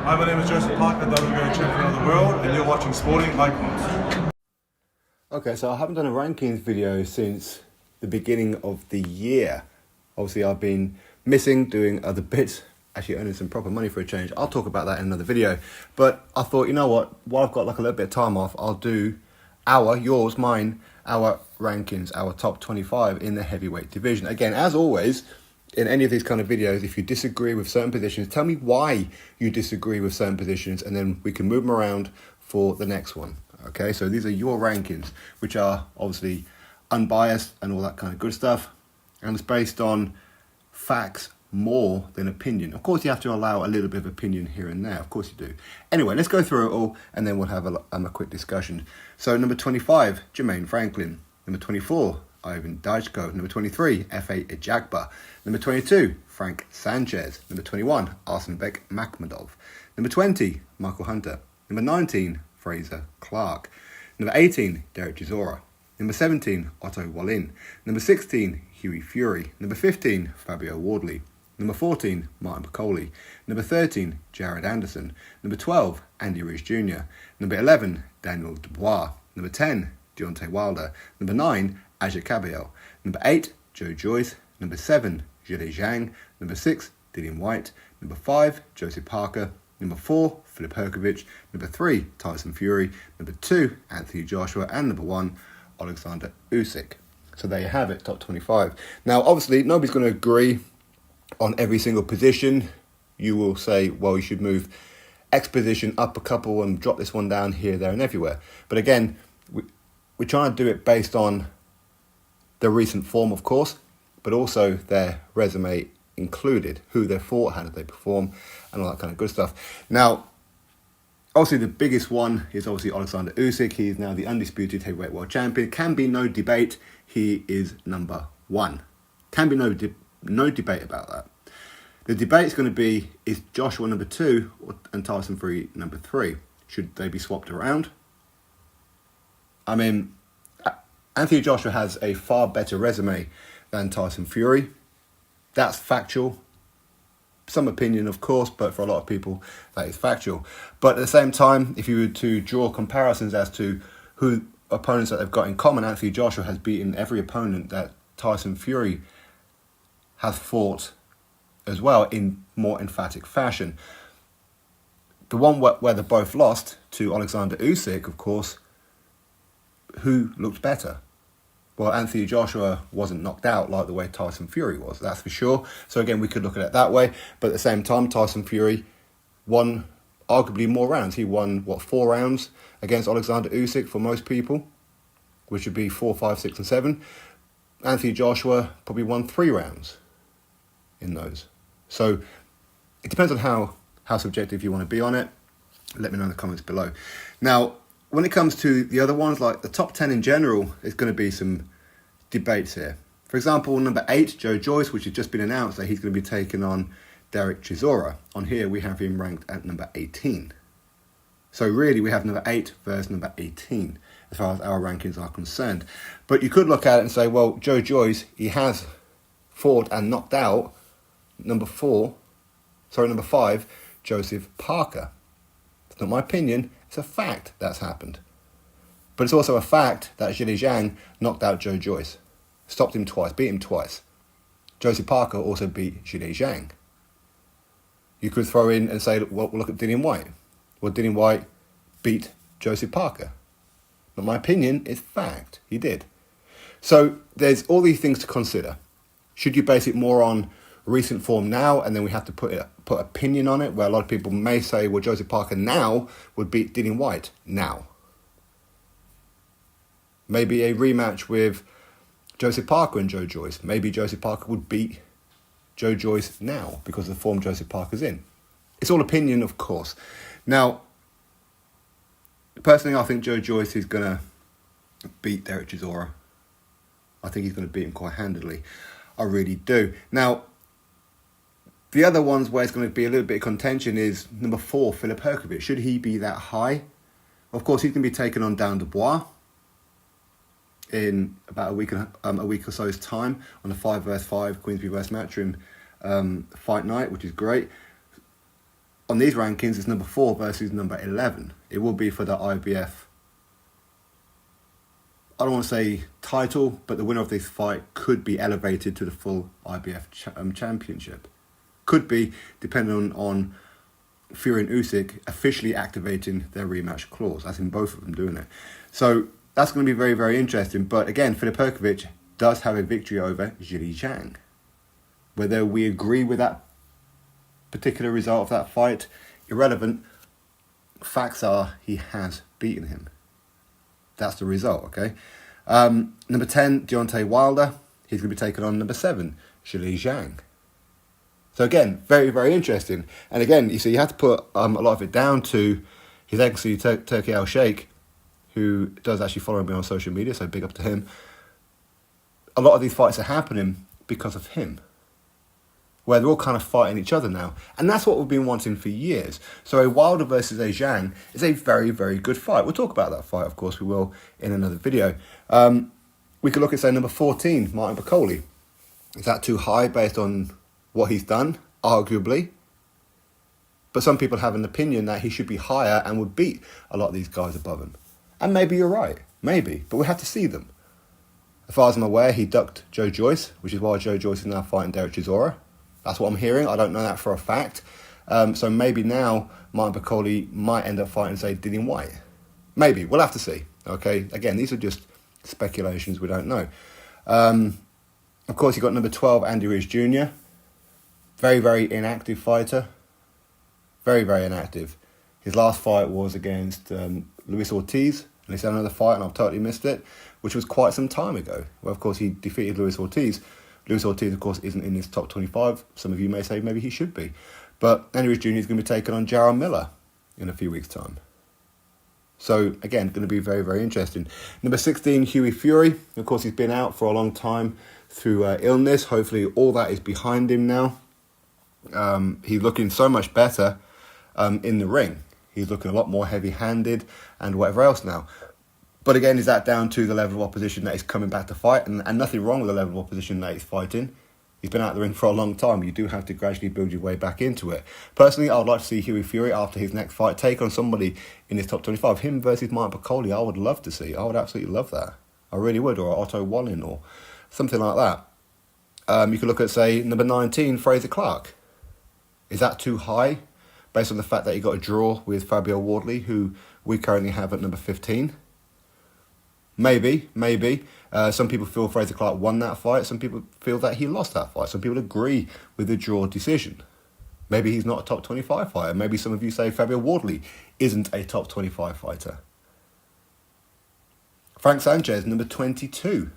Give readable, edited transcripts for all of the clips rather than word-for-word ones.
Hi, my name is Joseph Parker, WBO champion of the world, and you're watching Sporting Icons. Okay, so I haven't done a rankings video since the beginning of the year. Obviously, I've been missing, doing other bits, actually earning some proper money for a change. I'll talk about that in another video. But I thought, you know what, while I've got like a little bit of time off, I'll do our rankings, our top 25 in the heavyweight division. Again, as always, in any of these kind of videos, if you disagree with certain positions, tell me why you disagree with certain positions, and then we can move them around for the next one. Okay, so these are your rankings, which are obviously unbiased and all that kind of good stuff, and it's based on facts more than opinion. Of course, you have to allow a little bit of opinion here and there. Of course you do. Anyway, let's go through it all, and then we'll have a quick discussion. So, number 25, Jermaine Franklin. Number 24, Ivan Dajko. Number 23, F.A. Ejagba. Number 22, Frank Sanchez. Number 21, Arsenbek Makhmadov. Number 20, Michael Hunter. Number 19, Fraser Clark. Number 18, Derek Chisora. Number 17, Otto Wallin. Number 16, Hughie Fury. Number 15, Fabio Wardley. Number 14, Martin Piccoli. Number 13, Jared Anderson. Number 12, Andy Ruiz Jr. Number 11, Daniel Dubois. Number 10, Deontay Wilder. Number 9, Aja Kabayel. Number 8, Joe Joyce. Number 7, Zhilei Zhang. Number 6, Dillian White. Number 5, Joseph Parker. Number 4, Filip Hrgović. Number 3, Tyson Fury. Number 2, Anthony Joshua. And number 1, Oleksandr Usyk. So there you have it, top 25. Now, obviously, nobody's going to agree on every single position. You will say, well, you should move X position up a couple and drop this one down here, there, and everywhere. But again, we're trying to do it based on their recent form, of course, but also their resume included, who they fought, how did they perform, and all that kind of good stuff. Now, obviously, the biggest one is obviously Oleksandr Usyk. He is now the undisputed heavyweight world champion. Can be no debate. He is number 1. Can be no debate about that. The debate is going to be, is Joshua number 2 and Tyson Fury number 3? Should they be swapped around? I mean, Anthony Joshua has a far better resume than Tyson Fury. That's factual. Some opinion, of course, but for a lot of people, that is factual. But at the same time, if you were to draw comparisons as to who opponents that they've got in common, Anthony Joshua has beaten every opponent that Tyson Fury has fought as well in more emphatic fashion. The one where they both lost to Oleksandr Usyk, of course, who looked better? Well, Anthony Joshua wasn't knocked out like the way Tyson Fury was, that's for sure. So again, we could look at it that way. But at the same time, Tyson Fury won arguably more rounds. He won, 4 rounds against Oleksandr Usyk for most people, which would be 4, 5, 6, and 7. Anthony Joshua probably won 3 rounds in those. So it depends on how subjective you want to be on it. Let me know in the comments below. Now, when it comes to the other ones, like the top 10 in general, there's going to be some debates here. For example, number 8, Joe Joyce, which has just been announced that he's going to be taking on Derek Chisora. On here, we have him ranked at number 18. So really, we have number 8 versus number 18, as far as our rankings are concerned. But you could look at it and say, well, Joe Joyce, he has fought and knocked out number 5, Joseph Parker. It's not my opinion. It's a fact that's happened. But it's also a fact that Zhilei Zhang knocked out Joe Joyce. Stopped him twice, beat him twice. Joseph Parker also beat Zhilei Zhang. You could throw in and say, well, look at Dillian White. Well, Dillian White beat Joseph Parker. Not my opinion, it's fact. He did. So there's all these things to consider. Should you base it more on recent form now, and then we have to put opinion on it, where a lot of people may say, well, Joseph Parker now would beat Dillian White now. Maybe a rematch with Joseph Parker and Joe Joyce. Maybe Joseph Parker would beat Joe Joyce now because of the form Joseph Parker's in. It's all opinion, of course. Now, personally, I think Joe Joyce is going to beat Derek Chisora. I think he's going to beat him quite handily. I really do. Now, the other ones where it's going to be a little bit of contention is number 4, Filip Hrgović. Should he be that high? Of course, he's going to be taking on Dan Dubois in about a week or so's time on the 5 vs 5 Queensberry vs Matchroom fight night, which is great. on these rankings, it's number 4 versus number 11. It will be for the IBF, I don't want to say title, but the winner of this fight could be elevated to the full IBF championship. Could be, depending on Fury and Usyk officially activating their rematch clause, as in both of them doing it. So that's going to be very, very interesting. But again, Filipovic does have a victory over Zhilei Zhang. Whether we agree with that particular result of that fight, irrelevant. Facts are he has beaten him. That's the result, okay? Number 10, Deontay Wilder. He's going to be taking on number 7, Zhilei Zhang. So again, very, very interesting. And again, you see, you have to put a lot of it down to His Excellency Turki Al-Sheikh, who does actually follow me on social media, so big up to him. A lot of these fights are happening because of him, where they're all kind of fighting each other now. And that's what we've been wanting for years. So a Wilder versus a Zhang is a very, very good fight. We'll talk about that fight, of course, we will in another video. We could look at, say, number 14, Martin Bakole. Is that too high based on what he's done? Arguably. But some people have an opinion that he should be higher and would beat a lot of these guys above him. And maybe you're right. Maybe. But we have to see them. As far as I'm aware, he ducked Joe Joyce, which is why Joe Joyce is now fighting Derek Chisora. That's what I'm hearing. I don't know that for a fact. So maybe now Martin Bakole might end up fighting, say, Dillian Whyte. Maybe. We'll have to see. Okay? Again, these are just speculations. We don't know. Of course, you got number 12, Andy Ruiz Jr. Very, very inactive fighter. Very, very inactive. His last fight was against Luis Ortiz. And he's had another fight, and I've totally missed it, which was quite some time ago. Well, of course, he defeated Luis Ortiz. Luis Ortiz, of course, isn't in his top 25. Some of you may say maybe he should be. But Andy Ruiz Jr. is going to be taking on Jarrell Miller in a few weeks' time. So, again, going to be very, very interesting. Number 16, Hughie Fury. Of course, he's been out for a long time through illness. Hopefully, all that is behind him now. He's looking so much better in the ring. He's looking a lot more heavy-handed and whatever else now. But again, is that down to the level of opposition that he's coming back to fight? And nothing wrong with the level of opposition that he's fighting. He's been out of the ring for a long time. You do have to gradually build your way back into it. Personally, I would like to see Hughie Fury, after his next fight, take on somebody in his top 25. Him versus Martin Bakole, I would love to see. I would absolutely love that. I really would. Or Otto Wallin or something like that. You could look at, say, number 19, Fraser Clark. Is that too high? Based on the fact that he got a draw with Fabio Wardley, who we currently have at number 15. Maybe. Some people feel Fraser Clark won that fight. Some people feel that he lost that fight. Some people agree with the draw decision. Maybe he's not a top 25 fighter. Maybe some of you say Fabio Wardley isn't a top 25 fighter. Frank Sanchez, number 22.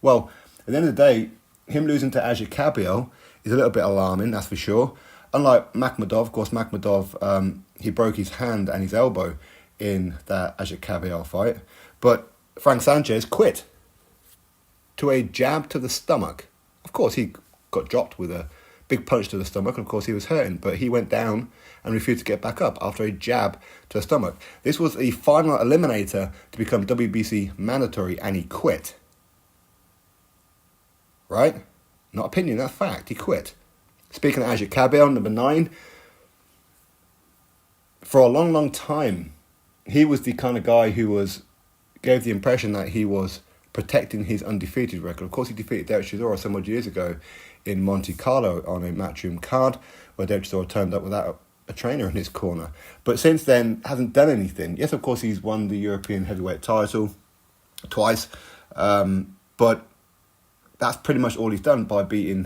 Well, at the end of the day, him losing to Ajit Kabiel is a little bit alarming, that's for sure. Unlike Makhmudov, of course, Makhmudov, he broke his hand and his elbow in that Ajit Kabiel fight. But Frank Sanchez quit to a jab to the stomach. Of course, he got dropped with a big punch to the stomach. And of course, he was hurting, but he went down and refused to get back up after a jab to the stomach. This was the final eliminator to become WBC mandatory, and he quit. Right? Not opinion, that's fact. He quit. Speaking of Ajit Kabiel, number 9, for a long, long time, he was the kind of guy who gave the impression that he was protecting his undefeated record. Of course, he defeated Derek Chisora some odd years ago in Monte Carlo on a matchroom card, where Derek Chisora turned up without a trainer in his corner. But since then, hasn't done anything. Yes, of course, he's won the European heavyweight title twice, but that's pretty much all he's done by beating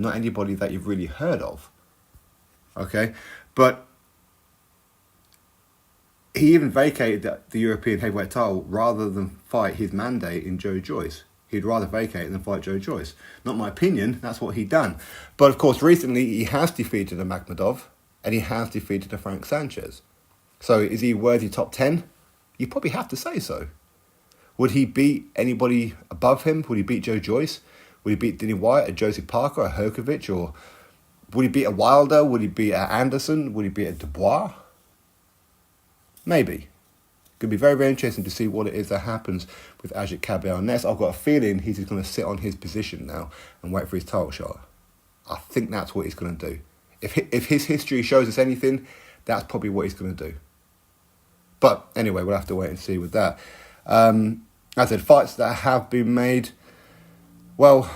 not anybody that you've really heard of. Okay? But he even vacated the European heavyweight title rather than fight his mandate in Joe Joyce. He'd rather vacate than fight Joe Joyce. Not my opinion, that's what he'd done. But of course, recently he has defeated a Makhmudov and he has defeated a Frank Sanchez. So is he worthy top 10? You probably have to say so. Would he beat anybody above him? Would he beat Joe Joyce? Would he beat Dillian Whyte, a Joseph Parker, a Herkovich? Or would he beat a Wilder? Would he beat a Anderson? Would he beat a Dubois? Maybe. Could be very, very interesting to see what it is that happens with Ajit Kabiel next. I've got a feeling he's going to sit on his position now and wait for his title shot. I think that's what he's going to do. If his history shows us anything, that's probably what he's going to do. But anyway, we'll have to wait and see with that. As I said, fights that have been made. Well,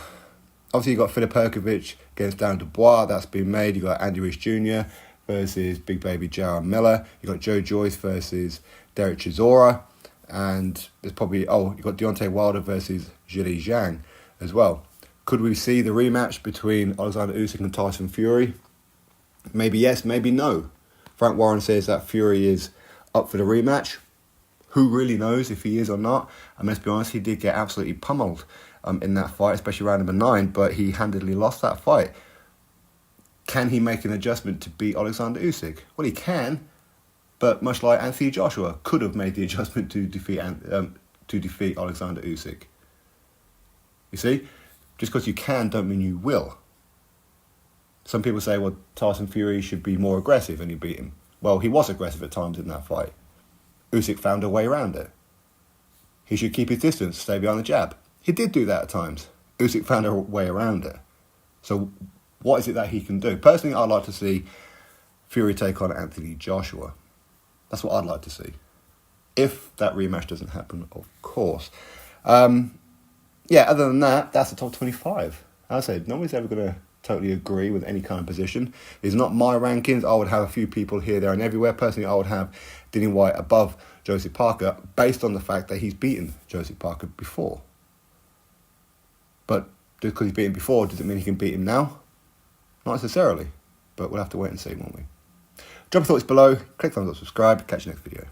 obviously you got Filip Perkovic against Darren Dubois. That's been made. You got Andy Ruiz Jr. versus Big Baby Jaron Miller. You got Joe Joyce versus Derek Chisora. And there's probably, you got Deontay Wilder versus Zhilei Zhang as well. Could we see the rematch between Oleksandr Usyk and Tyson Fury? Maybe yes, maybe no. Frank Warren says that Fury is up for the rematch. Who really knows if he is or not? And let's be honest, he did get absolutely pummeled in that fight, especially round number 9, but he handedly lost that fight. Can he make an adjustment to beat Oleksandr Usyk? Well, he can. But much like Anthony Joshua could have made the adjustment to defeat Oleksandr Usyk. You see? Just because you can don't mean you will. Some people say, well, Tyson Fury should be more aggressive and he beat him. Well, he was aggressive at times in that fight. Usyk found a way around it. He should keep his distance, stay behind the jab. He did do that at times. Usyk found a way around it. So what is it that he can do? Personally, I'd like to see Fury take on Anthony Joshua. That's what I'd like to see. If that rematch doesn't happen, of course. Other than that, that's the top 25. As I said, nobody's ever going to totally agree with any kind of position. It's not my rankings. I would have a few people here, there, and everywhere. Personally, I would have Dillian Whyte above Joseph Parker based on the fact that he's beaten Joseph Parker before. But just because he's beaten before, does it mean he can beat him now? Not necessarily. But we'll have to wait and see, won't we? Drop your thoughts below, click thumbs up, subscribe, catch you next video.